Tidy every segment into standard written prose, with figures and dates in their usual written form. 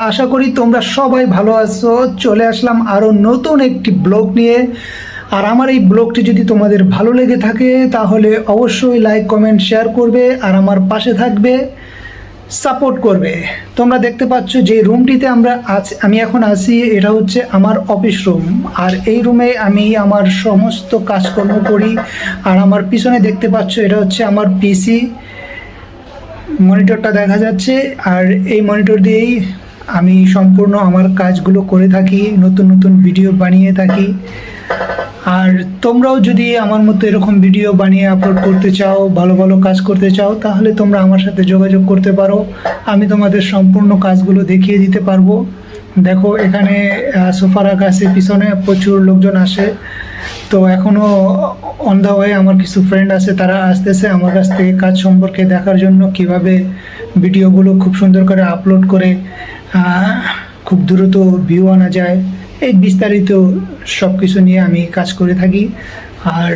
আশা করি তোমরা সবাই ভালো আছো। চলে আসলাম আরও নতুন একটি ব্লগ নিয়ে। আর আমার এই ব্লগটি যদি তোমাদের ভালো লেগে থাকে তাহলে অবশ্যই লাইক কমেন্ট শেয়ার করবে আর আমার পাশে থাকবে, সাপোর্ট করবে। তোমরা দেখতে পাচ্ছ যে রুমটিতে আমি এখন আছি, এটা হচ্ছে আমার অফিস রুম। আর এই রুমে আমি আমার সমস্ত কাজকর্ম করি। আর আমার পিছনে দেখতে পাচ্ছ এটা হচ্ছে আমার পিসি, মনিটরটা দেখা যাচ্ছে। আর এই মনিটর দিয়েই আমি সম্পূর্ণ আমার কাজগুলো করে থাকি, নতুন নতুন ভিডিও বানিয়ে থাকি। আর তোমরাও যদি আমার মতো এরকম ভিডিও বানিয়ে আপলোড করতে চাও, ভালো ভালো কাজ করতে চাও, তাহলে তোমরা আমার সাথে যোগাযোগ করতে পারো। আমি তোমাদের সম্পূর্ণ কাজগুলো দেখিয়ে দিতে পারবো। দেখো এখানে সোফা রাখা আছে, পিছনে প্রচুর লোকজন আসে। তো এখনও অন দ্য ওয়ে আমার কিছু ফ্রেন্ড আছে, তারা আসতেছে আমার কাছ থেকে কাজ সম্পর্কে দেখার জন্য, কিভাবে ভিডিওগুলো খুব সুন্দর করে আপলোড করে খুব দ্রুত ভিউ আনা যায়। এই বিস্তারিত সব কিছু নিয়ে আমি কাজ করে থাকি। আর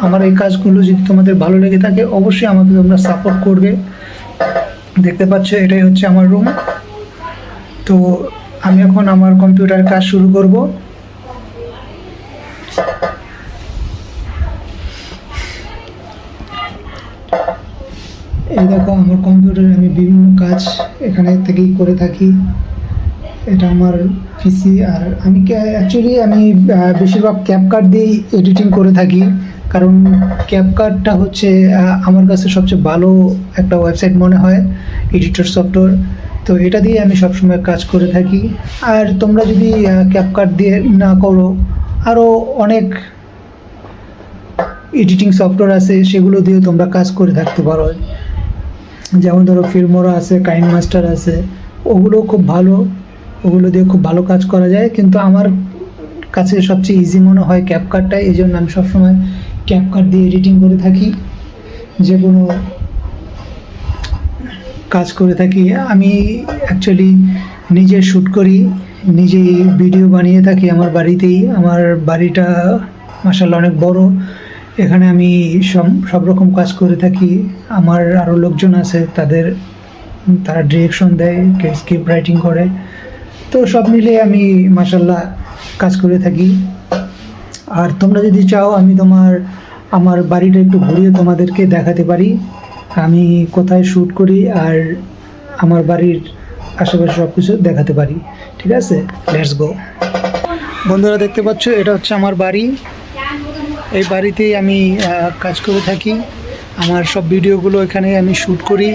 আমার এই কাজগুলো যদি তোমাদের ভালো লেগে থাকে অবশ্যই আমাকে তোমরা সাপোর্ট করবে। দেখতে পাচ্ছ এটাই হচ্ছে আমার রুম। তো আমি এখন আমার কম্পিউটারে কাজ শুরু করব। এই দেখো আমার কম্পিউটারে আমি বিভিন্ন কাজ এখানে থেকেই করে থাকি। এটা আমার পিসি। আর আমি বেশিরভাগ ক্যাপকাট দিয়েই এডিটিং করে থাকি, কারণ ক্যাপকাটটা হচ্ছে আমার কাছে সবচেয়ে ভালো একটা ওয়েবসাইট মনে হয়, এডিটর সফটওয়্যার। তো এটা দিয়ে আমি সবসময় কাজ করে থাকি। আর তোমরা যদি ক্যাপকাট দিয়ে না করো, আরও অনেক এডিটিং সফটওয়্যার আছে, সেগুলো দিয়ে তোমরা কাজ করে থাকতে পারো। যেমন ধরো ফিল্মোরা আছে, কাইন মাস্টার আছে, ওগুলো খুব ভালো, ওগুলো দিয়ে খুব ভালো কাজ করা যায়। কিন্তু আমার কাছে সবচেয়ে ইজি মনে হয় ক্যাপকাটটাই, এই জন্য আমি সবসময় ক্যাপকাট দিয়ে এডিটিং করে থাকি, যে কোনো কাজ করে থাকি। আমি অ্যাকচুয়ালি নিজে শ্যুট করি, নিজেই ভিডিও বানিয়ে থাকি আমার বাড়িতেই। আমার বাড়িটা মাশাআল্লাহ অনেক বড়। এখানে আমি সব রকম কাজ করে থাকি। আমার আরও লোকজন আছে, তারা ডিরেকশন দেয়, স্ক্রিপ্ট রাইটিং করে। তো সব মিলিয়ে আমি মাশাআল্লাহ কাজ করে থাকি। আর তোমরা যদি চাও আমি আমার বাড়িটা একটু ঘুরিয়ে তোমাদেরকে দেখাতে পারি, আমি কোথায় শ্যুট করি আর আমার বাড়ির আশেপাশে সব কিছু দেখাতে পারি। ঠিক আছে, লেটস গো। বন্ধুরা দেখতে পাচ্ছ এটা হচ্ছে আমার বাড়ি। এই বাড়িতেই আমি কাজ করে থাকি। আমার সব ভিডিওগুলো এখানে আমি শ্যুট করি।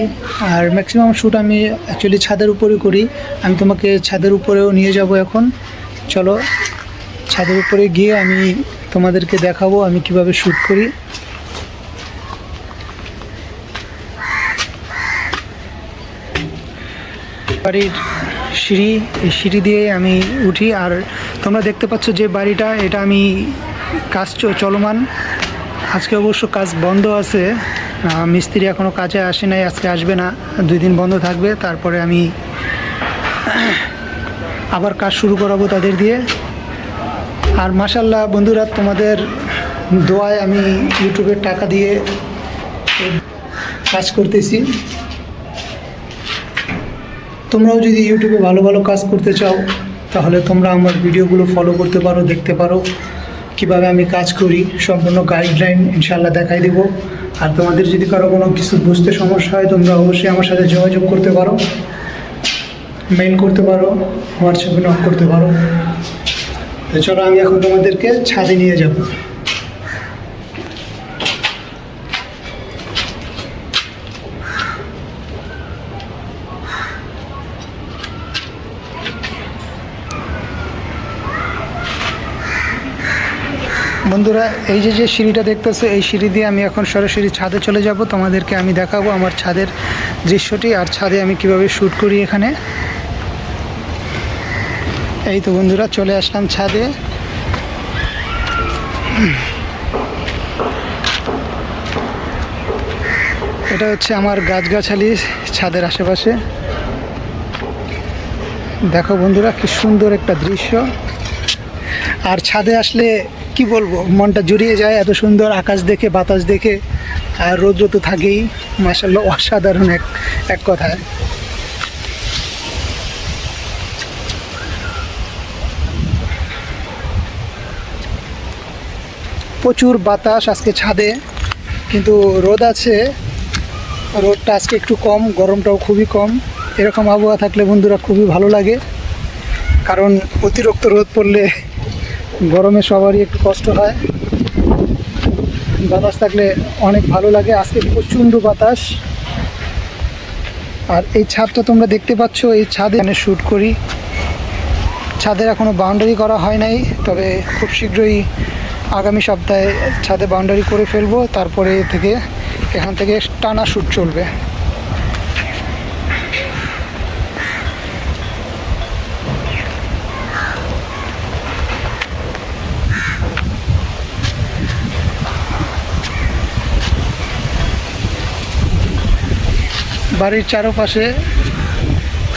আর ম্যাক্সিমাম শ্যুট আমি অ্যাকচুয়ালি ছাদের উপরে করি। আমি তোমাকে ছাদের উপরেও নিয়ে যাব এখন। চলো ছাদের উপরে গিয়ে আমি তোমাদেরকে দেখাবো আমি কিভাবে শ্যুট করি। বাড়ির সিঁড়ি, এই সিঁড়ি দিয়ে আমি উঠি। আর তোমরা দেখতে পাচ্ছ যে বাড়িটা, এটা আমি কাজ চলমান। আজকে অবশ্য কাজ বন্ধ আছে, মিস্ত্রি এখনও কাজে আসে নাই, আজকে আসবে না, 2 দিন বন্ধ থাকবে। তারপরে আমি আবার কাজ শুরু করাবো তাদের দিয়ে। আর মাশাআল্লাহ বন্ধুরা, তোমাদের দোয়ায় আমি ইউটিউবের টাকা দিয়ে কাজ করতেছি। তোমরাও যদি ইউটিউবে ভালো ভালো কাজ করতে চাও তাহলে তোমরা আমার ভিডিওগুলো ফলো করতে পারো, দেখতে পারো কিভাবে আমি কাজ করি। সম্পূর্ণ গাইডলাইন ইনশাআল্লাহ দেখাই দেবো। আর তোমাদের যদি কারো কোনো কিছু বুঝতে সমস্যা হয় তোমরা অবশ্যই আমার সাথে যোগাযোগ করতে পারো, মেইল করতে পারো, হোয়াটসঅ্যাপে নক করতে পারো। তো চলো আমি এখন তোমাদেরকে ছাদে নিয়ে যাব। বন্ধুরা এই যে সিঁড়িটা দেখতেছো, এই সিঁড়ি দিয়ে আমি এখন সরাসরি ছাদে চলে যাব। তোমাদেরকে আমি দেখাবো আমার ছাদের দৃশ্যটি, আর ছাদে আমি কিভাবে শ্যুট করি এখানে। এই তো বন্ধুরা চলে আসলাম ছাদে। এটা হচ্ছে আমার গাছগাছালি ছাদের আশেপাশে। দেখো বন্ধুরা কি সুন্দর একটা দৃশ্য। আর ছাদে আসলে কি বলবো, মনটা জুড়িয়ে যায় এত সুন্দর আকাশ দেখে, বাতাস দেখে। আর রৌদ্র তো থাকেই, মাশাআল্লাহ অসাধারণ এক কথায়। প্রচুর বাতাস আজকে ছাদে, কিন্তু রোদ আছে, রোদটা আজকে একটু কম, গরমটাও খুবই কম। এরকম আবহাওয়া থাকলে বন্ধুরা খুবই ভালো লাগে, কারণ অতিরিক্ত রোদ পড়লে গরমে সবারই একটু কষ্ট হয়। বাতাস থাকলে অনেক ভালো লাগে। আজকে প্রচণ্ড বাতাস। আর এই ছাদটা তোমরা দেখতে পাচ্ছ, এই ছাদে আমি শ্যুট করি। ছাদের এখনও বাউন্ডারি করা হয় নাই, তবে খুব শীঘ্রই আগামী সপ্তাহে ছাদে বাউন্ডারি করে ফেলবো। তারপরে এখান থেকে টানা শ্যুট চলবে। বাড়ির চারপাশে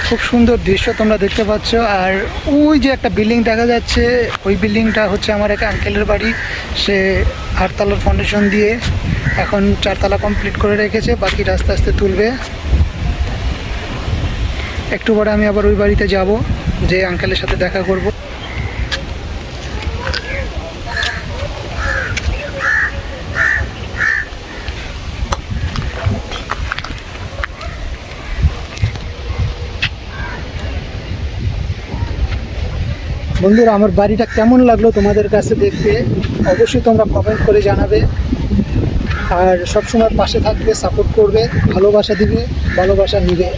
খুব সুন্দর দৃশ্য তোমরা দেখতে পাচ্ছ। আর ওই যে একটা বিল্ডিং দেখা যাচ্ছে, ওই বিল্ডিংটা হচ্ছে আমার এক আঙ্কেলের বাড়ি। সে 8 তলার ফাউন্ডেশন দিয়ে এখন 4 তলা কমপ্লিট করে রেখেছে, বাকি আস্তে আস্তে তুলবে। একটু পরে আমি আবার ওই বাড়িতে যাব, যে আঙ্কেলের সাথে দেখা করব। বন্ধুরা, আমার বাড়িটা কেমন লাগলো তোমাদের কাছে দেখতে অবশ্যই তোমরা কমেন্ট করে জানাবে। আর সবসময় পাশে থাকবে, সাপোর্ট করবে, ভালোবাসা দিবে, ভালোবাসা নিবে।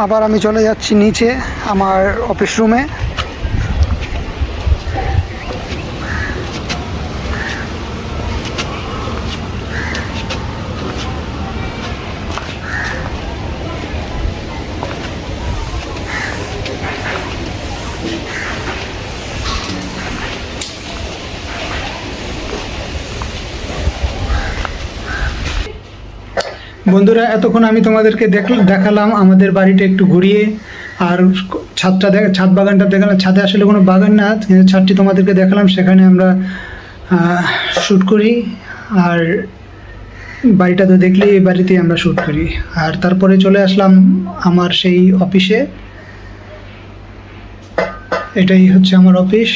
আবার আমি চলে যাচ্ছি নিচে আমার অফিস রুমে। বন্ধুরা, এতক্ষণ আমি তোমাদেরকে দেখালাম আমাদের বাড়িটা একটু ঘুরিয়ে, আর ছাদ বাগানটা দেখালাম। ছাদে আসলে কোনো বাগান না, কিন্তু ছাদটি তোমাদেরকে দেখালাম, সেখানে আমরা শ্যুট করি। আর বাড়িটা তো দেখলেই, এই বাড়িতেই আমরা শ্যুট করি। আর তারপরে চলে আসলাম আমার সেই অফিসে। এটাই হচ্ছে আমার অফিস।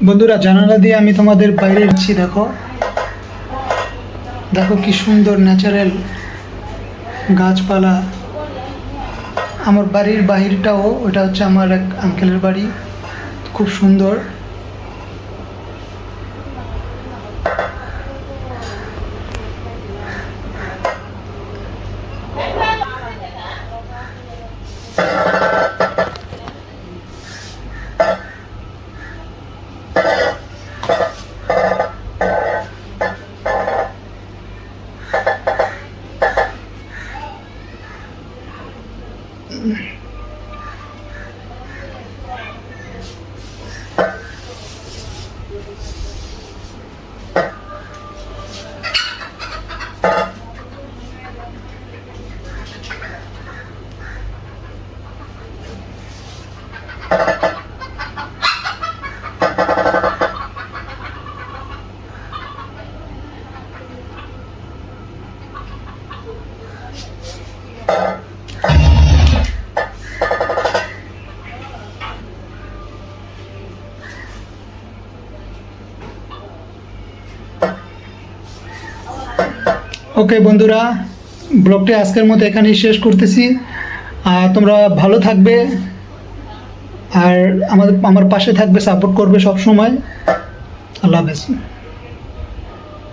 বন্ধুরা, জানালা দিয়ে আমি তোমাদের বাইরে যাচ্ছি। দেখো দেখো কি সুন্দর ন্যাচারাল গাছপালা। আমার বাড়ির বাহিরটাও, ওটা হচ্ছে আমার এক আঙ্কেলের বাড়ি, খুব সুন্দর। ওকে বন্ধুরা, ব্লগটি আজকের মতো এখানেই শেষ করতেছি। তোমরা ভালো থাকবে, আর আমার পাশে থাকবে, সাপোর্ট করবে সব সময়। আল্লাহ হাফেজ।